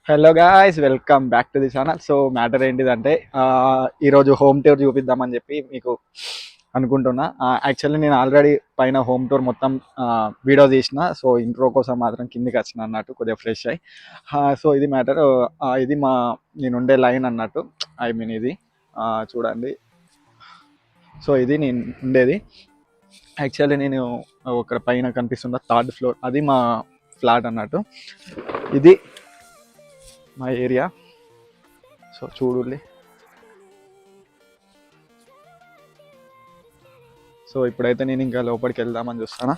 Hello guys, welcome back to the channel. So matter ఏంటిదంటే ఈరోజు home tour చూపిద్దామని చెప్పి మీకు అనుకుంటున్నా. యాక్చువల్లీ నేను ఆల్రెడీ పైన హోమ్ టూర్ మొత్తం వీడియో తీసిన. సో ఇంట్రో కోసం మాత్రం కిందికి వచ్చిన అన్నట్టు, కొద్దిగా ఫ్రెష్ అయ్యి. సో ఇది మ్యాటర్. ఇది నేను ఉండే లైన్ అన్నట్టు. ఐ మీన్ ఇది చూడండి. సో ఇది నేను ఉండేది. యాక్చువల్లీ నేను ఒక పైన కనిపిస్తున్న థర్డ్ ఫ్లోర్, అది మా ఫ్లాట్ అన్నట్టు. ఇది మా ఏరియా. సో చూడండి. సో ఇప్పుడైతే నేను ఇంకా లోపలికి వెళ్దామని చూస్తానా.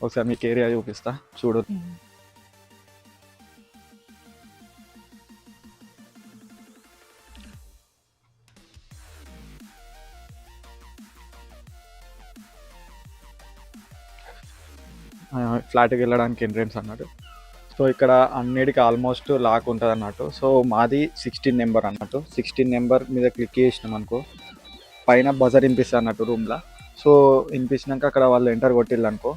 ఒకసారి మీకు ఏరియా చూపిస్తా, చూడు. ఫ్లాట్కి వెళ్ళడానికి ఎంట్రెన్స్ అన్నట్టు. సో ఇక్కడ అన్నిటికీ ఆల్మోస్ట్ లాక్ ఉంటుంది అన్నట్టు. సో మాది 16 నెంబర్ అన్నట్టు. 16 నెంబర్ మీద క్లిక్ చేసినాం అనుకో, పైన బజర్ వినిపిస్తుంది అన్నట్టు రూమ్లో. సో వినిపించినాక అక్కడ వాళ్ళు ఎంటర్ కొట్టిల్లు అనుకో,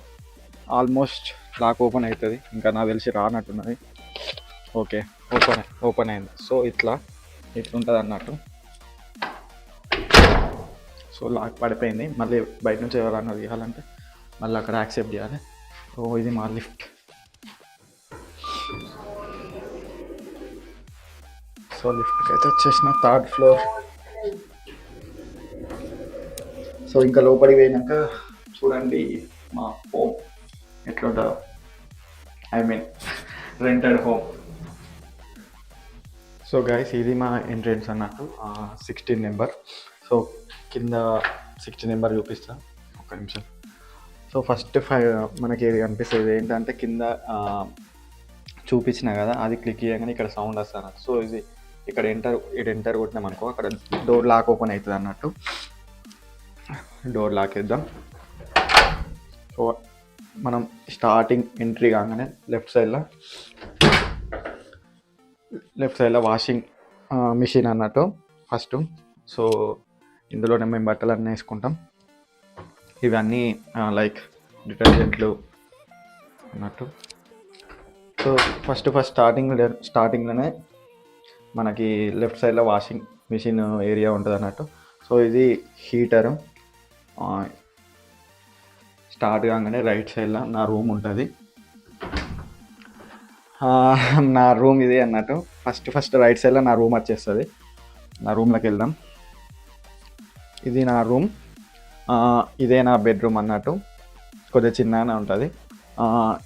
ఆల్మోస్ట్ లాక్ ఓపెన్ అవుతుంది. ఇంకా నాకు తెలిసి రానట్టున్నది. ఓకే, ఓపెన్ అయింది. సో ఇట్లుంటుంది అన్నట్టు. సో లాక్ పడిపోయింది. మళ్ళీ బయట నుంచి ఎవరన్నా తీయాలంటే మళ్ళీ అక్కడ యాక్సెప్ట్ చేయాలి. సో ఇది మా లిఫ్ట్. సో లిఫ్ట్కి అయితే వచ్చేసిన థర్డ్ ఫ్లోర్. సో ఇంకా లోపలికి పోయినాక చూడండి మా హోమ్ ఎట్లుంటుందో. I mean rented home. So guys, ఇది మా ఎంట్రెన్స్ అన్నట్టు. 16 నెంబర్. సో కింద 16 నెంబర్ చూపిస్తా, ఒక్క నిమిషం. సో ఫస్ట్ మనకి ఏది కనిపిస్తుంది ఏంటంటే, కింద చూపించిన కదా, అది క్లిక్ చేయగానే ఇక్కడ సౌండ్ వస్తుంది అన్నట్టు. సో ఇది ఇక్కడ ఎంటర్ కొట్టినాం అనుకో, అక్కడ డోర్ లాక్ ఓపెన్ అవుతుంది అన్నట్టు. డోర్ లాక్ వేద్దాం. సో మనం స్టార్టింగ్ ఎంట్రీ కాగానే లెఫ్ట్ సైడ్లో వాషింగ్ మిషన్ అన్నట్టు ఫస్ట్. సో ఇందులోనే మేము బట్టలు అన్నీ వేసుకుంటాం. ఇవన్నీ లైక్ డిటర్జెంట్లు అన్నట్టు. సో ఫస్ట్ స్టార్టింగ్లోనే మనకి లెఫ్ట్ సైడ్లో వాషింగ్ మిషన్ ఏరియా ఉంటుంది అన్నట్టు. సో ఇది హీటరు. స్టార్ట్ కాగానే రైట్ సైడ్లో నా రూమ్ ఉంటుంది. నా రూమ్ ఇది అన్నట్టు. ఫస్ట్ రైట్ సైడ్లో నా రూమ్ వచ్చేస్తుంది. నా రూమ్లోకి వెళ్దాం. ఇది నా రూమ్. ఇదే నా బెడ్రూమ్ అన్నట్టు. కొద్దిగా చిన్నగానే ఉంటుంది.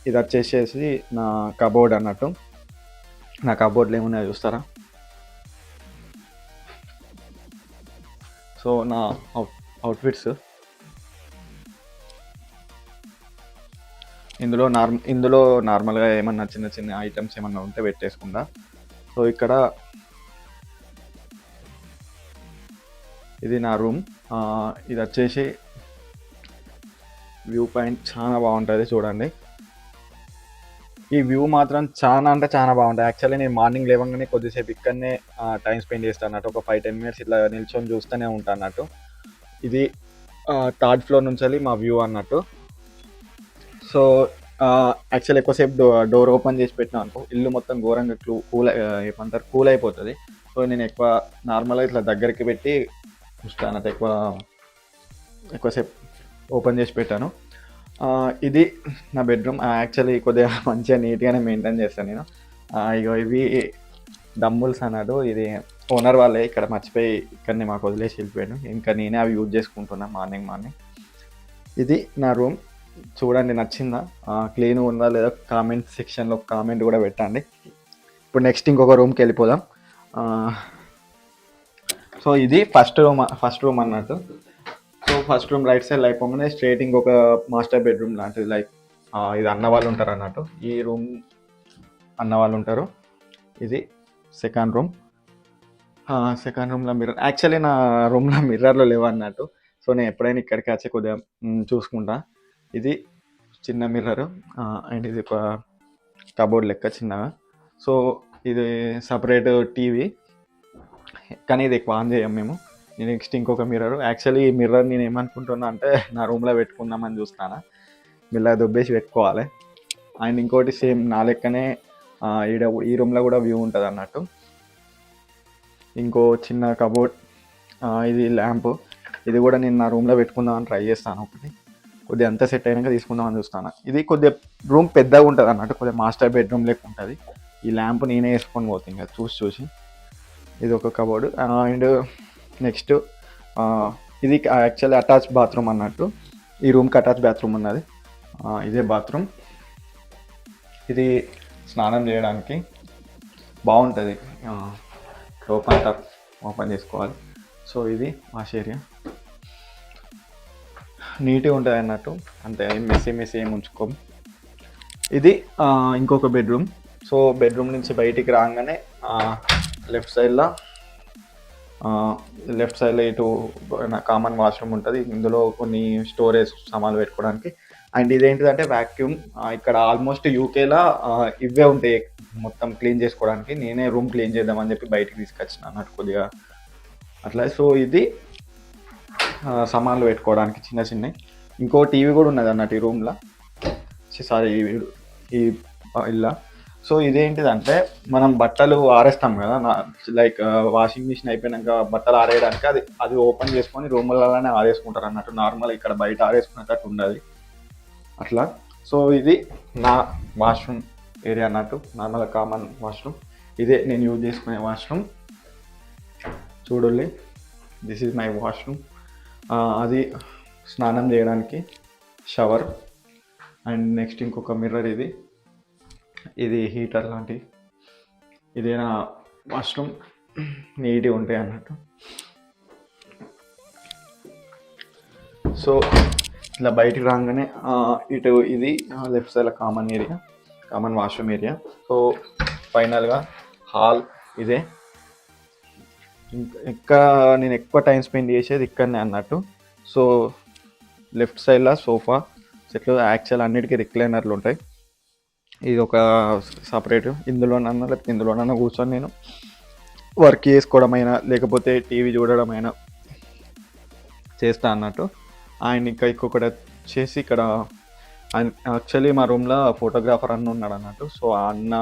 ఇది వచ్చేసేసి నా కబోర్డ్ అన్నట్టు. నా కబోర్డ్లో ఏమున్నాయో చూస్తారా. సో నా అవుట్ఫిట్స్ ఇందులో నార్మల్గా ఏమన్నా చిన్న చిన్న ఐటమ్స్ ఏమన్నా ఉంటే పెట్టేసుకుంటా. సో ఇక్కడ ఇది నా రూమ్. ఇది వచ్చేసి వ్యూ పాయింట్ చాలా బాగుంటుంది చూడండి. ఈ వ్యూ మాత్రం చాలా అంటే చాలా బాగుంటుంది. యాక్చువల్లీ నేను మార్నింగ్ లేవగానే కొద్దిసేపు ఇక్కడనే టైం స్పెండ్ చేస్తాను అన్నట్టు. ఒక 5-10 మినిట్స్ ఇట్లా నిల్చొని చూస్తూనే ఉంటాను అన్నట్టు. ఇది థర్డ్ ఫ్లోర్ నుంచి మా వ్యూ అన్నట్టు. సో యాక్చువల్లీ ఎక్కువసేపు డోర్ ఓపెన్ చేసి పెట్టినా అనుకో, ఇల్లు మొత్తం ఘోరంగా కూల్ అయిపోతుంది. సో నేను నార్మల్గా ఇట్లా దగ్గరికి పెట్టి చూస్తాను అన్నట్టు. ఎక్కువసేపు ఓపెన్ చేసి పెట్టాను. ఇది నా బెడ్రూమ్. యాక్చువల్లీ కొద్దిగా మంచిగా నీట్గానే మెయింటైన్ చేస్తాను నేను. ఇవి డంబుల్స్ అన్నాడు. ఇది ఓనర్ వాళ్ళే ఇక్కడ మర్చిపోయి ఇక్కడనే మాకు వదిలేసి వెళ్ళిపోయాను. ఇంకా నేనే అవి యూజ్ చేసుకుంటున్నా మార్నింగ్. ఇది నా రూమ్. చూడండి, నచ్చిందా? క్లీన్ ఉందా లేదా కామెంట్ సెక్షన్లో కామెంట్ కూడా పెట్టండి. ఇప్పుడు నెక్స్ట్ ఇంకొక రూమ్కి వెళ్ళిపోదాం. సో ఇది ఫస్ట్ రూమ్ అన్నట్టు. So first room right side అయిపోగానే స్ట్రైట్ ఇంకొక మాస్టర్ బెడ్రూమ్ లాంటిది. లైక్ ఇది అన్న వాళ్ళు ఉంటారు అన్నట్టు. ఈ రూమ్ అన్న వాళ్ళు ఉంటారు. ఇది సెకండ్ రూమ్లో మిర్రర్. యాక్చువల్లీ నా రూమ్లో మిర్రర్లు లేవు అన్నట్టు. సో నేను ఎప్పుడైనా ఇక్కడికి వచ్చి కొద్దిగా చూసుకుంటా. ఇది చిన్న మిర్రరు. అండ్ ఇది ఒక కబోర్డ్ లెక్క చిన్నగా. సో ఇది సపరేట్ టీవీ, కానీ ఇది ఎక్కువ ఆన్ చేయం మేము. నెక్స్ట్ ఇంకొక మిర్రర్. యాక్చువల్లీ ఈ మిర్రర్ నేను ఏమనుకుంటున్నా అంటే, నా రూమ్లో పెట్టుకుందామని చూస్తాను. మెల్లగా దుబ్బేసి పెట్టుకోవాలి. అండ్ ఇంకోటి సేమ్ నా లెక్కనే ఈడ ఈ రూమ్లో కూడా వ్యూ ఉంటుంది అన్నట్టు. ఇంకో చిన్న కబోర్డ్, ఇది ల్యాంప్, ఇది కూడా నేను నా రూమ్లో పెట్టుకుందామని ట్రై చేస్తాను. ఒకటి కొద్దిగా అంతా సెట్ అయినాక తీసుకుందామని చూస్తాను. ఇది కొద్దిగా రూమ్ పెద్దగా ఉంటుంది అన్నట్టు, కొద్దిగా మాస్టర్ బెడ్రూమ్ లెక్క ఉంటుంది. ఈ ల్యాంప్ నేనే వేసుకొని పోతాను ఇంకా చూసి. ఇది ఒక కబోర్డ్. అండ్ నెక్స్ట్ ఇది యాక్చువల్లీ అటాచ్ బాత్రూమ్ అన్నట్టు. ఈ రూమ్కి అటాచ్ బాత్రూమ్ ఉన్నది. ఇదే బాత్రూమ్. ఇది స్నానం చేయడానికి బాగుంటుంది. ఓపెన్ చేసుకోవాలి. సో ఇది వాష్ ఏరియా, నీట్గా ఉంటుంది అన్నట్టు, అంతే మెస్సీ ఏమి ఉంచుకోం. ఇది ఇంకొక బెడ్రూమ్. సో బెడ్రూమ్ నుంచి బయటికి రాగానే లెఫ్ట్ సైడ్లో ఇటు కామన్ వాష్రూమ్ ఉంటుంది. ఇందులో కొన్ని స్టోరేజ్ సామాన్లు పెట్టుకోవడానికి. అండ్ ఇదేంటిదంటే వ్యాక్యూమ్. ఇక్కడ ఆల్మోస్ట్ యూకేలో ఇవే ఉంటాయి మొత్తం క్లీన్ చేసుకోవడానికి. నేనే రూమ్ క్లీన్ చేద్దామని చెప్పి బయటికి తీసుకొచ్చిన అన్నట్టు కొద్దిగా అట్లా. సో ఇది సామాన్లు పెట్టుకోవడానికి చిన్నవి. ఇంకో టీవీ కూడా ఉన్నది అన్నట్టు ఈ రూమ్లో, సారీ ఈ ఇల్లా. సో ఇదేంటిదంటే మనం బట్టలు ఆరేస్తాం కదా, లైక్ వాషింగ్ మిషన్ అయిపోయినాక బట్టలు ఆరేయడానికి అది ఓపెన్ చేసుకొని రూమ్లలోనే ఆరేసుకుంటారు అన్నట్టు. నార్మల్ ఇక్కడ బయట ఆరేసుకునేటట్టు ఉండదు అట్లా. సో ఇది నా వాష్రూమ్ ఏరియా అన్నట్టు, నార్మల్ కామన్ వాష్రూమ్. ఇదే నేను యూజ్ చేసుకునే వాష్రూమ్. చూడండి, దిస్ ఈజ్ మై వాష్రూమ్. అది స్నానం చేయడానికి షవర్. అండ్ నెక్స్ట్ ఇంకొక మిర్రర్, ఇది హీటర్ లాంటి. ఇదే నా వాష్రూమ్, నీట్గా ఉంటాయి అన్నట్టు. సో ఇట్లా బయటికి రాగానే ఇటు ఇది లెఫ్ట్ సైడ్లో కామన్ వాష్రూమ్ ఏరియా. సో ఫైనల్గా హాల్ ఇదే. ఇంకా నేను ఎక్కువ టైం స్పెండ్ చేసేది ఇక్కడనే అన్నట్టు. సో లెఫ్ట్ సైడ్లో సోఫా సెట్లు, యాక్చువల్ అన్నిటికీ రిక్లైనర్లు ఉంటాయి. ఇది ఒక సపరేట్. ఇందులోనన్నా లేకపోతే ఇందులోనన్నా కూర్చొని నేను వర్క్ చేసుకోవడమైనా లేకపోతే టీవీ చూడడమైనా చేస్తా అన్నట్టు. అండ్ ఇంకా ఇంకొకటి వచ్చేసి ఇక్కడ యాక్చువల్లీ మా రూమ్లో ఫోటోగ్రాఫర్ అన్న ఉన్నాడు అన్నట్టు. సో ఆ అన్న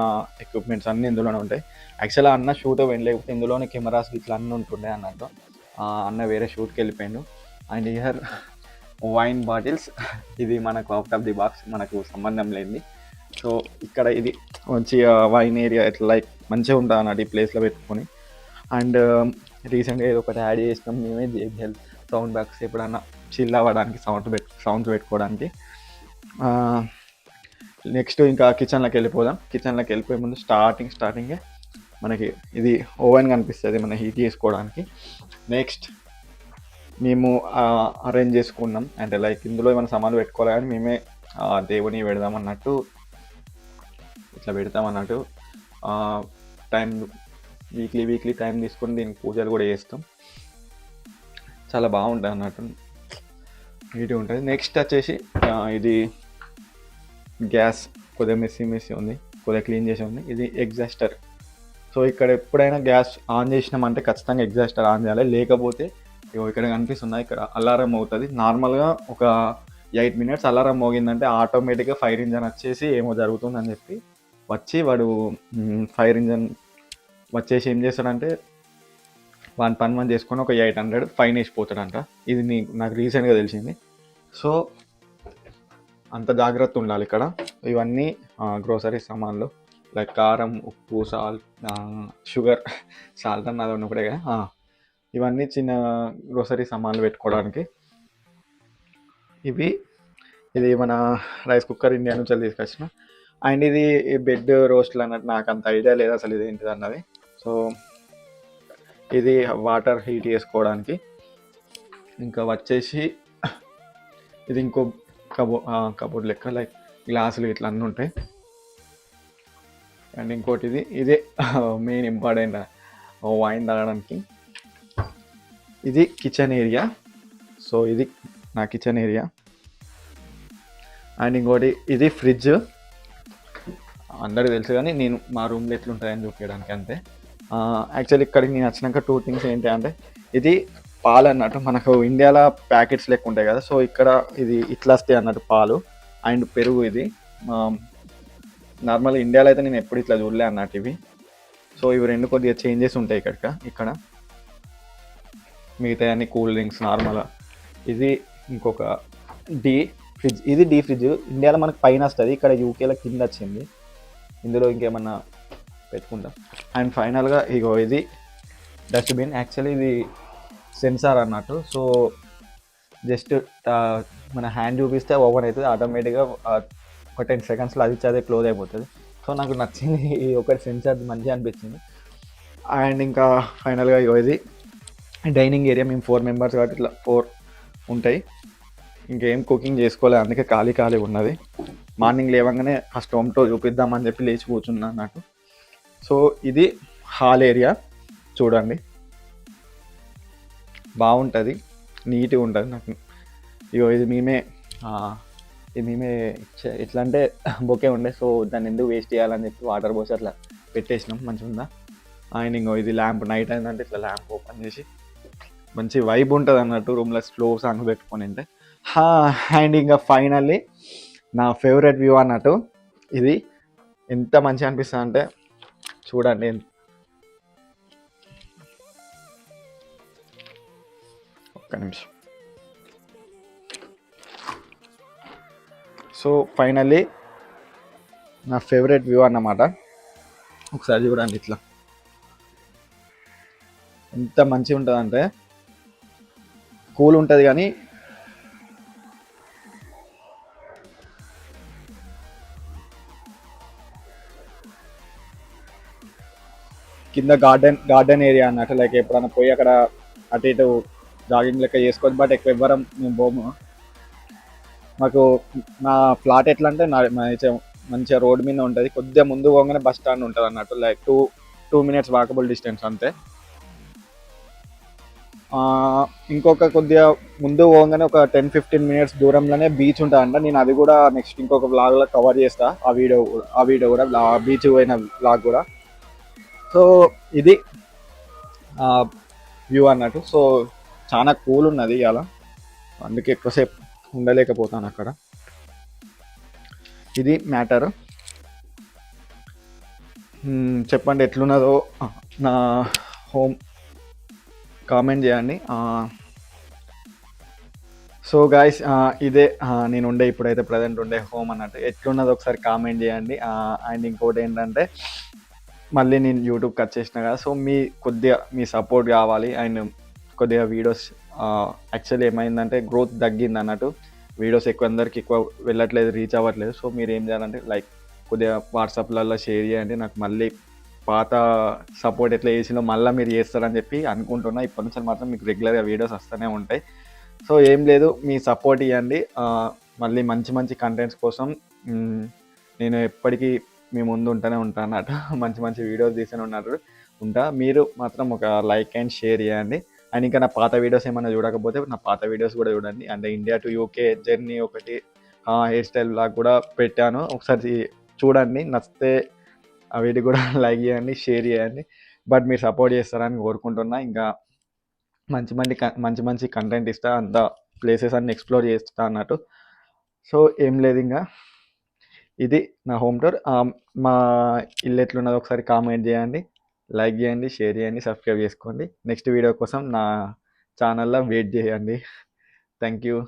ఎక్విప్మెంట్స్ అన్నీ ఇందులోనే ఉంటాయి. యాక్చువల్లీ అన్న షూట్ వెళ్ళలేకపోతే ఇందులోనే కెమెరాస్ ఇట్లా అన్నీ ఉంటుండే అన్నట్టు. అన్న వేరే షూట్కి వెళ్ళిపోయాడు. అండ్ హియర్ వైన్ బాటిల్స్, ఇది మనకు అవుట్ ఆఫ్ ది బాక్స్, మనకు సంబంధం లేనిది. సో ఇక్కడ ఇది మంచిగా వైన్ ఏరియా ఇట్లా లైక్ మంచిగా ఉంటుంది అన్నట్టు ఈ ప్లేస్లో పెట్టుకొని. అండ్ రీసెంట్గా ఏదో ఒకటి యాడ్ చేసినాం మేమే, JBL సౌండ్ బాక్స్, ఎప్పుడన్నా చిల్ అవ్వడానికి సౌండ్స్ పెట్టుకోవడానికి. నెక్స్ట్ ఇంకా కిచెన్లోకి వెళ్ళిపోదాం. కిచెన్లోకి వెళ్ళిపోయే ముందు స్టార్టింగే మనకి ఇది ఓవెన్ కనిపిస్తుంది మనం హీట్ చేసుకోవడానికి. నెక్స్ట్ మేము అరేంజ్ చేసుకున్నాం, అంటే లైక్ ఇందులో ఏమైనా సామాన్లు పెట్టుకోవాలి కానీ మేమే దేవుని పెడదామన్నట్టు ఇట్లా పెడతామన్నట్టు. టైం వీక్లీ టైం తీసుకొని దీనికి పూజలు కూడా చేస్తాం. చాలా బాగుంటుంది అన్నట్టు, నీట్గా ఉంటుంది. నెక్స్ట్ వచ్చేసి ఇది గ్యాస్ కొద్దిగా మెస్సీ ఉంది, కొద్దిగా క్లీన్ చేసి ఉంది. ఇది ఎగ్జాస్టర్. సో ఇక్కడ ఎప్పుడైనా గ్యాస్ ఆన్ చేసినామంటే ఖచ్చితంగా ఎగ్జాస్టర్ ఆన్ చేయాలి, లేకపోతే ఇక్కడ కనిపిస్తున్నాయి ఇక్కడ అలారం అవుతుంది. నార్మల్గా ఒక 8 minutes అలారం మోగిందంటే ఆటోమేటిక్గా ఫైర్ ఇంజన్ వచ్చేసి ఏమో జరుగుతుందని చెప్పి వచ్చి వాడు ఫైర్ ఇంజన్ వచ్చేసి ఏం చేస్తాడంటే వాని పని మనం చేసుకొని ఒక 800 ఫైన్ వేసిపోతాడంట. ఇది నాకు రీసెంట్గా తెలిసింది. సో అంత జాగ్రత్త ఉండాలి ఇక్కడ. ఇవన్నీ గ్రోసరీ సామాన్లు లైక్ కారం, ఉప్పు, సాల్ట్, షుగర్, సాల్ట్ అన్నది ఉన్నప్పుడే కదా. ఇవన్నీ చిన్న గ్రోసరీ సామాన్లు పెట్టుకోవడానికి. ఇది మన రైస్ కుక్కర్ ఇండియా నుంచి తీసుకొచ్చిన. అండ్ ఇది బెడ్ రోస్ట్లు అన్నట్టు, నాకు అంత ఐడియా లేదు అసలు ఇది ఏంటిది అన్నది. సో ఇది వాటర్ హీట్ చేసుకోవడానికి. ఇంకా వచ్చేసి ఇది ఇంకో కబోర్డ్ లెక్క, లైక్ గ్లాసులు ఇట్లా అన్నీ ఉంటాయి. అండ్ ఇంకోటి ఇదే మెయిన్ ఇంపార్టెంట్, వైన్ తాగడానికి. ఇది కిచెన్ ఏరియా. సో ఇది నా కిచెన్ ఏరియా. అండ్ ఇంకోటి ఇది ఫ్రిడ్జ్. అందరికీ తెలుసు కానీ నేను మా రూమ్లో ఎట్లుంటాయని చూపించడానికి అంతే. యాక్చువల్లీ ఇక్కడికి నేను వచ్చినాక 2 things ఏంటి అంటే, ఇది పాలు అన్నట్టు మనకు ఇండియాలో ప్యాకెట్స్ లెక్క ఉంటాయి కదా. సో ఇక్కడ ఇది ఇట్లా వస్తాయి అన్నట్టు పాలు. అండ్ పెరుగు. ఇది నార్మల్ ఇండియాలో అయితే నేను ఎప్పుడు ఇట్లా చూడలే అన్నట్టు ఇవి. సో ఇవి రెండు కొద్దిగా చేంజెస్ ఉంటాయి ఇక్కడ. మిగతా అన్ని కూల్ డ్రింక్స్ నార్మల్. ఇది ఇంకొక డీ ఫ్రిడ్జ్. ఇది డీ ఫ్రిడ్జ్. ఇండియాలో మనకు పైన వస్తుంది, ఇక్కడ యూకేలో కింద వచ్చింది. ఇందులో ఇంకేమన్నా పెట్టుకుంటాం. అండ్ ఫైనల్గా ఇగో ఇది డస్ట్బిన్. యాక్చువల్లీ ఇది సెన్సార్ అన్నట్టు. సో జస్ట్ మన హ్యాండ్ చూపిస్తే ఓపెన్ అవుతుంది ఆటోమేటిక్గా. ఒక 10 సెకండ్స్లో అది చదివి క్లోజ్ అయిపోతుంది. సో నాకు నచ్చింది ఈ ఒకటి సెన్సార్, మంచిగా అనిపించింది. అండ్ ఇంకా ఫైనల్గా ఇగో ఇది డైనింగ్ ఏరియా. మేము 4 మెంబర్స్ కాబట్టి ఇట్లా 4 ఉంటాయి. ఇంకేం కుకింగ్ చేసుకోలేదు, అందుకే ఖాళీ ఉన్నది. మార్నింగ్ లేవగానే ఫస్ట్ హోమ్ టూర్ చూపిద్దామని చెప్పి లేచి కూర్చున్నా అన్నట్టు. సో ఇది హాల్ ఏరియా చూడండి, బాగుంటుంది, నీట్గా ఉంటుంది. నాకు ఇగో ఇది మేమే ఎట్లా అంటే బొకే ఉండే. సో దాన్ని ఎందుకు వేస్ట్ చేయాలని చెప్పి వాటర్ పోసి అట్లా పెట్టేసినాం, మంచిగా ఉందా. అండ్ ఇంకో ఇది ల్యాంప్. నైట్ అయిందంటే ఇట్లా ల్యాంప్ ఓపెన్ చేసి మంచి వైబ్ ఉంటుంది అన్నట్టు రూమ్లో స్లో సాంగ్ పెట్టుకొని ఉంటే. అండ్ ఇంకా ఫైనల్లీ నా ఫేవరెట్ వ్యూ అన్నట్టు. ఇది ఎంత మంచిగా అనిపిస్తుంది అంటే చూడండి. ఒక్క నిమిషం. సో ఫైనల్లీ నా ఫేవరెట్ వ్యూ అన్నమాట. ఒకసారి చూడండి, ఇట్లా ఎంత మంచిగా ఉంటుంది అంటే, కూల్ ఉంటుంది కానీ కింద గార్డెన్ ఏరియా అన్నట్టు. లైక్ ఎప్పుడైనా పోయి అక్కడ అటు ఇటు జాగింగ్ లెక్క చేసుకోవచ్చు. బట్ ఎక్కువ ఎవ్వరం మేము పోము. మాకు నా ఫ్లాట్ ఎట్లా అంటే మంచిగా రోడ్ మీద ఉంటుంది. కొద్దిగా ముందు పోగానే బస్ స్టాండ్ ఉంటుంది అన్నట్టు. లైక్ 2 మినిట్స్ వాకబుల్ డిస్టెన్స్ అంతే. ఇంకొక కొద్దిగా ముందు పోగానే ఒక 10-15 మినిట్స్ దూరంలోనే బీచ్ ఉంటుందంట. నేను అది కూడా నెక్స్ట్ ఇంకొక వ్లాగ్లో కవర్ చేస్తా. ఆ వీడియో కూడా బీచ్ పోయిన వ్లాగ్ కూడా. సో ఇది వ్యూ అన్నట్టు. సో చాలా కూల్ ఉన్నది అలా, అందుకే ఎక్కువసేపు ఉండలేకపోతాను అక్కడ. ఇది మ్యాటర్. చెప్పండి ఎట్లున్నదో నా హోమ్, కామెంట్ చేయండి. సో గాయస్, ఇదే నేను ఉండే ఇప్పుడైతే ప్రజెంట్ ఉండే హోమ్ అన్నట్టు. ఎట్లున్నదో ఒకసారి కామెంట్ చేయండి. అండ్ ఇంకోటి ఏంటంటే, మళ్ళీ నేను యూట్యూబ్కి వచ్చేసిన కదా, సో కొద్దిగా మీ సపోర్ట్ కావాలి. అండ్ కొద్దిగా వీడియోస్ యాక్చువల్లీ ఏమైందంటే గ్రోత్ తగ్గింది అన్నట్టు. వీడియోస్ అందరికి ఎక్కువ వెళ్ళట్లేదు, రీచ్ అవ్వట్లేదు. సో మీరు ఏం చేయాలంటే లైక్ కొద్దిగా వాట్సాప్లలో షేర్ చేయండి. నాకు మళ్ళీ పాత సపోర్ట్ ఎట్లా చేసిందో మళ్ళీ మీరు చేస్తారని చెప్పి అనుకుంటున్నా. ఇప్పటి నుంచి మాత్రం మీకు రెగ్యులర్గా వీడియోస్ వస్తూనే ఉంటాయి. సో ఏం లేదు, మీ సపోర్ట్ ఇవ్వండి. మళ్ళీ మంచి కంటెంట్స్ కోసం నేను ఎప్పటికీ మీ ముందు ఉంటూనే ఉంటాను అన్నట్టు. మంచి వీడియోస్ తీస్తూనే ఉంటా. మీరు మాత్రం ఒక లైక్ అండ్ షేర్ చేయండి. అండ్ ఇంకా నా పాత వీడియోస్ ఏమైనా చూడకపోతే నా పాత వీడియోస్ కూడా చూడండి. అంటే ఇండియా టు యూకే జర్నీ ఒకటి, హెయిర్ స్టైల్ బ్లాగ్ కూడా పెట్టాను, ఒకసారి చూడండి. నచ్చితే వీటి కూడా లైక్ చేయండి, షేర్ చేయండి. బట్ మీరు సపోర్ట్ చేస్తారని కోరుకుంటున్నా. ఇంకా మంచి కంటెంట్ ఇస్తా, అంత ప్లేసెస్ అన్ని ఎక్స్ప్లోర్ చేస్తా అన్నట్టు. సో ఏం లేదు, ఇంకా ఇది నా హోమ్ టూర్. మా ఇల్లు ఎట్లున్నదో ఒకసారి కామెంట్ చేయండి, లైక్ చేయండి, షేర్ చేయండి, సబ్స్క్రైబ్ చేసుకోండి. నెక్స్ట్ వీడియో కోసం నా ఛానల్లో వెయిట్ చేయండి. Thank you.